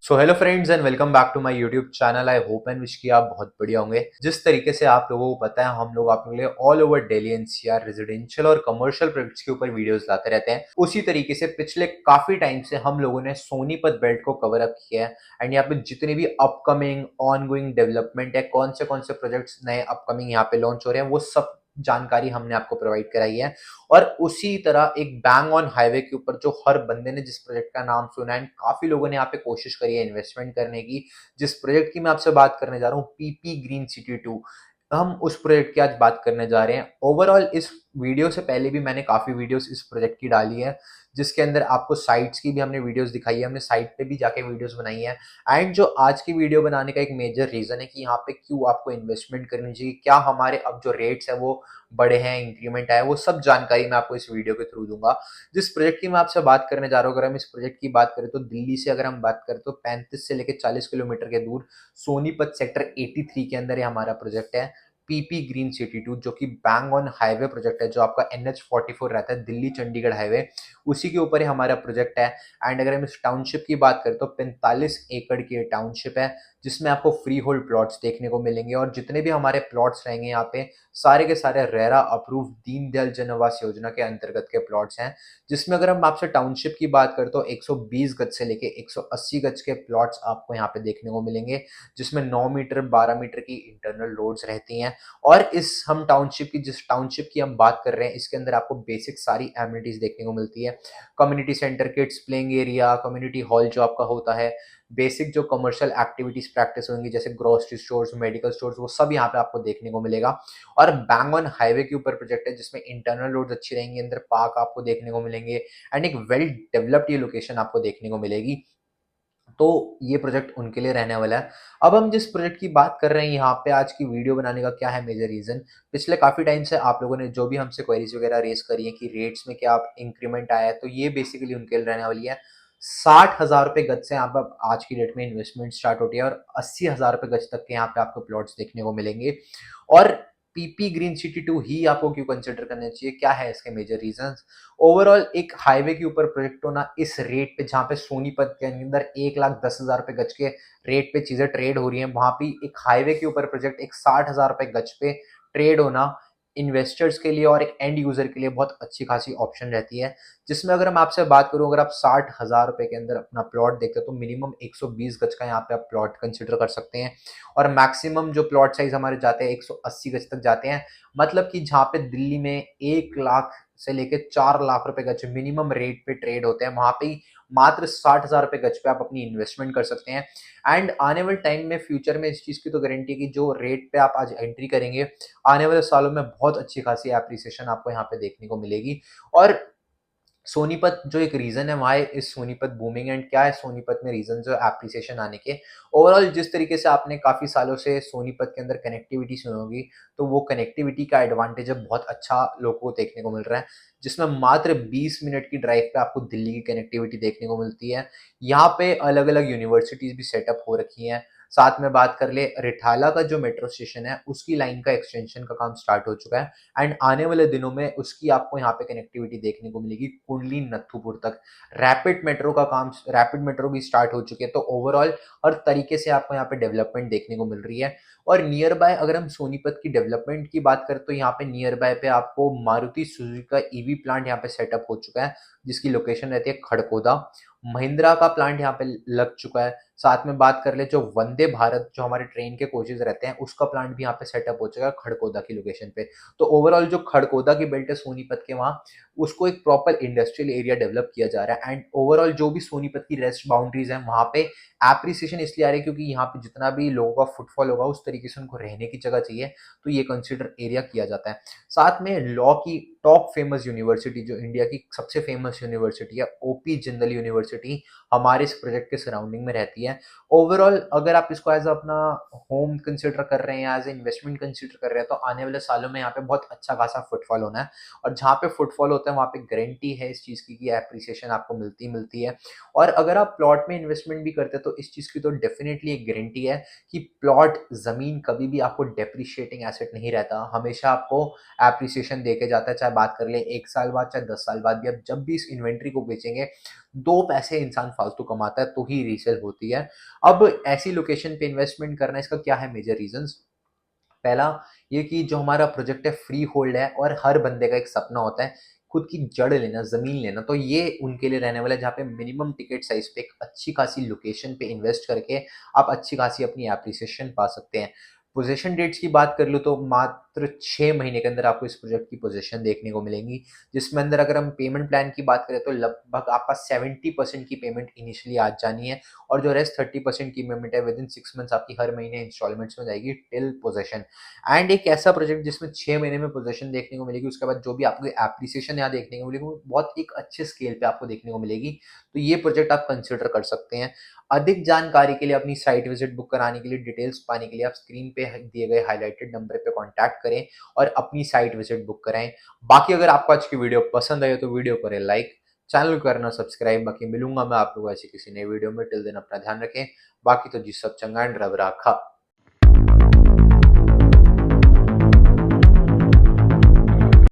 So hello friends and welcome back to my YouTube channel. I hope and wish कि आप बहुत बढ़िया होंगे। जिस तरीके से आप लोगों को पता है, हम लोग आप लोगों के लिए all over Delhi NCR residential और कमर्शियल प्रोजेक्ट्स के ऊपर वीडियोस लाते रहते हैं। उसी तरीके से पिछले काफी टाइम से हम लोगों ने सोनीपत बेल्ट को कवर अप किया है एंड यहाँ पे जितने भी अपकमिंग ऑन गोइंग डेवलपमेंट है, कौन से प्रोजेक्ट्स नए अपकमिंग यहाँ पे लॉन्च हो रहे हैं, वो सब जानकारी हमने आपको प्रोवाइड कराई है। और उसी तरह एक बैंग ऑन हाईवे के ऊपर जो हर बंदे ने जिस प्रोजेक्ट का नाम सुना है, काफी लोगों ने यहाँ पे कोशिश करी है इन्वेस्टमेंट करने की, जिस प्रोजेक्ट की मैं आपसे बात करने जा रहा हूँ, पीपी ग्रीन सिटी 2। हम उस प्रोजेक्ट की आज बात करने जा रहे हैं। ओवरऑल इस वीडियो से पहले भी मैंने काफी वीडियोस इस प्रोजेक्ट की डाली है, जिसके अंदर आपको साइट्स की भी हमने वीडियोस दिखाई है, हमने साइट पे भी जाके वीडियोस बनाई है। एंड जो आज की वीडियो बनाने का एक मेजर रीजन है कि यहाँ पे क्यों आपको इन्वेस्टमेंट करनी चाहिए, क्या हमारे अब जो रेट्स है वो बड़े हैं, इंक्रीमेंट आया, वो सब जानकारी मैं आपको इस वीडियो के थ्रू दूंगा। जिस प्रोजेक्ट की मैं आपसे बात करने जा रहा हूँ, अगर हम इस प्रोजेक्ट की बात करें तो दिल्ली से अगर हम बात करें तो 35 से लेकर 40 किलोमीटर के दूर सोनीपत सेक्टर 83 के अंदर ये हमारा प्रोजेक्ट है, पीपी ग्रीन सिटी 2, जो कि बैंग ऑन हाईवे प्रोजेक्ट है, जो आपका NH 44 रहता है, दिल्ली चंडीगढ़ हाईवे, उसी के ऊपर ही हमारा प्रोजेक्ट है। एंड अगर हम इस टाउनशिप की बात करें तो 45 एकड़ की टाउनशिप है, जिसमें आपको फ्री होल्ड प्लॉट्स देखने को मिलेंगे। और जितने भी हमारे प्लॉट्स रहेंगे यहाँ पे, सारे के सारे रेरा अप्रूव दीनदयाल जन आवास योजना के अंतर्गत के प्लॉट्स हैं। जिसमें अगर हम आपसे टाउनशिप की बात करें तो 120 गज से लेके 180 गज के प्लॉट्स आपको यहाँ पे देखने को मिलेंगे, जिसमें 9 मीटर 12 मीटर की इंटरनल रोड्स रहती हैं। और इस हम टाउनशिप की जिस टाउनशिप की हम बात कर रहे हैं, इसके अंदर आपको बेसिक सारी एमिनिटीज देखने को मिलती है। Community centre, kids playing area, community hall जो आपका होता है, बेसिक जो कमर्शियल एक्टिविटीज प्रैक्टिस होंगी जैसे ग्रोसरी स्टोर्स, मेडिकल स्टोर्स, वो सब यहाँ पे आपको देखने को मिलेगा। और बैंग ऑन हाईवे के ऊपर प्रोजेक्ट है, जिसमें इंटरनल रोड्स अच्छी रहेंगी, अंदर पार्क आपको देखने को मिलेंगे एंड एक वेल डेवलप्ड ये लोकेशन आपको देखने को मिलेगी। तो ये प्रोजेक्ट उनके लिए रहने वाला है। अब हम जिस प्रोजेक्ट की बात कर रहे हैं, यहाँ पे आज की वीडियो बनाने का क्या है मेजर रीजन, पिछले काफी टाइम से आप लोगों ने जो भी हमसे क्वेरीज वगैरह रेस करी है कि रेट्स में क्या इंक्रीमेंट आया है, तो ये बेसिकली उनके लिए रहने वाली है। 60,000 रुपए गज से यहाँ पे आज की डेट में इन्वेस्टमेंट स्टार्ट होती है और 80,000 रुपए गज तक के यहाँ पे आपको प्लॉट्स देखने को मिलेंगे। और पीपी ग्रीन सिटी 2 ही आपको क्यों कंसिडर करना चाहिए, क्या है इसके मेजर रीजंस। ओवरऑल एक हाईवे के ऊपर प्रोजेक्ट होना इस रेट पे, जहाँ पे सोनीपत के अंदर 1,10,000 रुपए गज के रेट पे चीजें ट्रेड हो रही हैं, वहां पे एक हाईवे के ऊपर प्रोजेक्ट एक 60,000 रुपए गज पे ट्रेड होना इन्वेस्टर्स के लिए और एक एंड यूजर के लिए बहुत अच्छी खासी ऑप्शन रहती है। जिसमें अगर मैं आपसे बात करूं, अगर आप 60,000 रुपए के अंदर अपना प्लॉट देखते हो तो मिनिमम 120 गज का यहाँ पे आप प्लॉट कंसिडर कर सकते हैं। और मैक्सिमम जो प्लॉट साइज हमारे जाते हैं 180 गज तक जाते हैं। मतलब कि जहाँ पे दिल्ली में 1 लाख से लेके 4 लाख रुपए गज मिनिमम रेट पे ट्रेड होते हैं, वहां पे ही मात्र 60,000 रुपए गज पे आप अपनी इन्वेस्टमेंट कर सकते हैं। एंड आने वाले टाइम में फ्यूचर में इस चीज की तो गारंटी है कि जो रेट पे आप आज एंट्री करेंगे, आने वाले सालों में बहुत अच्छी खासी एप्रिसिएशन आपको यहाँ पे देखने को मिलेगी। और सोनीपत जो एक रीजन है, वहाँ इस सोनीपत बूमिंग एंड क्या है सोनीपत में रीजन जो एप्रिसिएशन आने के। ओवरऑल जिस तरीके से आपने काफी सालों से सोनीपत के अंदर कनेक्टिविटी सुनी होगी, तो वो कनेक्टिविटी का एडवांटेज अब बहुत अच्छा लोगों को देखने को मिल रहा है, जिसमें मात्र 20 मिनट की ड्राइव पे आपको दिल्ली की कनेक्टिविटी देखने को मिलती है। यहाँ पे अलग अलग यूनिवर्सिटीज भी सेटअप हो रखी हैं। साथ में बात कर ले, रिठाला का जो मेट्रो स्टेशन है उसकी लाइन का एक्सटेंशन का काम स्टार्ट हो चुका है एंड आने वाले दिनों में उसकी आपको यहाँ पे कनेक्टिविटी देखने को मिलेगी कुंडली नत्थुपुर तक। रैपिड मेट्रो भी स्टार्ट हो चुके हैं। तो ओवरऑल हर तरीके से आपको यहाँ पे डेवलपमेंट देखने को मिल रही है। और नियर बाय अगर हम सोनीपत की डेवलपमेंट की बात करें तो यहाँ पे नियर बाय पे आपको मारुति सुजुकी का ईवी प्लांट यहाँ पे सेटअप हो चुका है, जिसकी लोकेशन रहती है खड़कोदा। महिंद्रा का प्लांट यहाँ पे लग चुका है। साथ में बात कर ले, जो वंदे भारत जो हमारे ट्रेन के कोचेज रहते हैं, उसका प्लांट भी यहाँ पे सेटअप हो चुका है खड़कोदा की लोकेशन पे। तो ओवरऑल जो खड़कोदा की बेल्ट है सोनीपत के, वहाँ उसको एक प्रॉपर इंडस्ट्रियल एरिया डेवलप किया जा रहा है। एंड ओवरऑल जो भी सोनीपत की रेस्ट बाउंड्रीज है, वहां पे एप्रिसिएशन इसलिए आ रही है क्योंकि यहाँ पे जितना भी लोगों का फुटफॉल होगा, उस तरीके से उनको रहने की जगह चाहिए, तो ये कंसिडर एरिया किया जाता है। साथ में लॉ की टॉप फेमस यूनिवर्सिटी, जो इंडिया की सबसे फेमस यूनिवर्सिटी है, ओपी जिंदल यूनिवर्सिटी, हमारे इस प्रोजेक्ट के सराउंडिंग में रहती है। ओवरऑल अगर आप इसको एज अपना होम कंसिडर कर रहे हैं, एज ए इन्वेस्टमेंट कंसिडर कर रहे हैं, तो आने वाले सालों में यहाँ पे बहुत अच्छा खासा फुटफॉल होना है। और जहाँ पे फुटफॉल होता है, वहाँ पे गारंटी है इस चीज़ की कि एप्रिसिएशन आपको मिलती है। और अगर आप प्लॉट में इन्वेस्टमेंट भी करते हैं, तो इस चीज़ की तो डेफिनेटली एक गारंटी है कि प्लॉट ज़मीन कभी भी आपको डेप्रिशिएटिंग एसेट नहीं रहता, हमेशा आपको एप्रिसिएशन देके जाता है, चाहे चाहे बात कर लें 1 साल बाद, चाहे 10 साल बाद भी, आप जब भी इस इन्वेंट्री को बेचेंगे, 2 पैसे इंसान फालतू कमाता है तो ही रीसेल होती है। अब ऐसी लोकेशन पे इन्वेस्टमेंट करना, इसका क्या है मेजर रीज़न्स? पहला ये कि जो हमारा प्रोजेक्ट है फ्री होल्ड है और हर बंदे का एक सपना होता है खुद की जड़ लेना, ज़मीन लेना, तो ये उनके लिए रहने वाला है जहाँ पे मिनिमम टिकट साइज़ पे एक अच्छी खासी लोकेशन पे इन्वेस्ट करके आप अच्छी खासी अपनी एप्रिसिएशन पा सकते हैं। पोज़ेशन डेट्स की बात कर लूँ तो मात्र 6 महीने के अंदर आपको इस प्रोजेक्ट की पोज़ेशन देखने को मिलेंगी, जिसमें अंदर अगर हम पेमेंट प्लान की बात करें तो लगभग आपका 70% की पेमेंट इनिशियली आज जानी है और जो रेस्ट 30% की पेमेंट है विदिन 6 मंथ्स आपकी हर महीने इंस्टॉलमेंट्स में जाएगी टिल पोज़ेशन। एंड एक ऐसा प्रोजेक्ट जिसमें 6 महीने में पोज़ेशन देखने को मिलेगी, उसके बाद जो भी आपको एप्रिसिएशन यहाँ देखने को मिलेगी वो बहुत एक अच्छे स्केल पे आपको देखने को मिलेगी। तो ये प्रोजेक्ट आप कंसिडर कर सकते हैं। अधिक जानकारी के लिए, अपनी साइट विज़िट बुक कराने के लिए, डिटेल्स पाने के लिए आप स्क्रीन पे दिए गए हाइलाइटेड नंबर पे कॉन्टैक्ट करें और अपनी साइट विज़िट बुक कराएँ। बाकी अगर आपको आज की वीडियो पसंद आई हो तो वीडियो करें लाइक, चैनल को करना सब्सक्राइब। बाकी मिलूँगा मैं आप लोगों को ऐसी किसी नई वीडियो में, टिल देन अपना ध्यान रखें। बाकी तो जी सब चंगा एंड रब राखा।